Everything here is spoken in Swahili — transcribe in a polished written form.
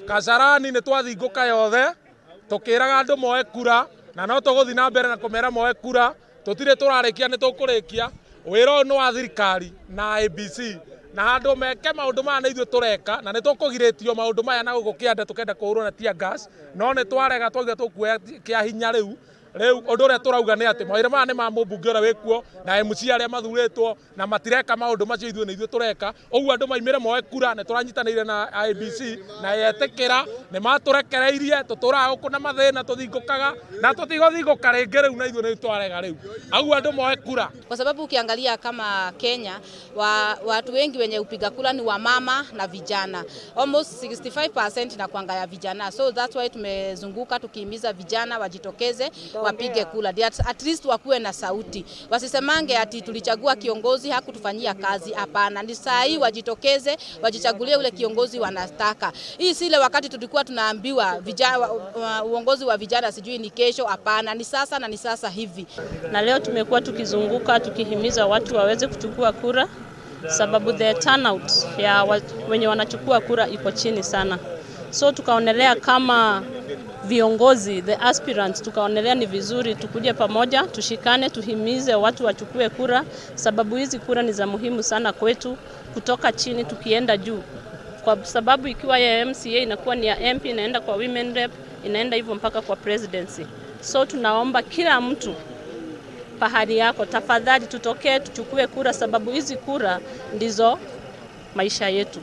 Kasarani nĩ twathingũka yothe tũkĩraga andũ moe kura na no tũgũthiĩ na mbere na kũmera moe kura tũtirĩ tũrarĩkia nĩ tũkũrĩkia wĩra ũyũ nĩ wa thirikari na ABC na handũ meke maũndũ maya nĩ ithuĩ tũreka na nĩ tũkũgirĩtio maũndũ maya na gũkũ kĩanda tũkenda kũhũrwo na tear gas no nĩ twarega twauga tũkuoya kĩa hinya rĩu ũndũ ũrĩa tũrauga nĩ atĩ mawĩra maya nĩ ma mũmbunge ũrĩa wĩkuo na MC arĩa mathurĩtwo na matireka maũndũ macio ithuĩ nĩ ithuĩ tũreka ũguo andũ maimĩre moe kura nĩ tũranyitanĩire na ABC na yetĩkĩra nĩ matũrekereirie tũtũraga gũkũ na mathĩna tũthingũkaga na tũtigũthingũka rĩngĩ rĩu na ithuĩ nĩ twarega rĩu ũguo andũ moe kura kwa sababu ukiangalia kama Kenya watu wengi wenye upiga kura ni wamama na vijana almost 65% na kuanga ya vijana so that's why tumezunguka tukihimiza vijana wajitokeze wapige kula at least wakuwe na sauti wasisemange ati tulichagua kiongozi hakutufanyia kazi hapana ni saa hii wajitokeze wajichagulie ule kiongozi wanataka hii sile wakati tulikuwa tunaambiwa vijana uongozi wa vijana sijui ni kesho hapana ni sasa na ni sasa hivi na leo tumekuwa tukizunguka tukihimiza watu waweze kuchukua kura sababu the turnout ya wenye wanachukua kura iko chini sana so tukaonelea kama viongozi the aspirants tukaonelea ni vizuri tukuje pamoja tushikane tuhimize watu wachukue kura sababu hizi kura ni za muhimu sana kwetu kutoka chini tukienda juu kwa sababu ikiwa ya MCA inakuwa ni ya MP inaenda kwa women rep inaenda hivyo mpaka kwa presidency so tunaomba kila mtu pahali yako tafadhali tutokee tuchukue kura sababu hizi kura ndizo maisha yetu.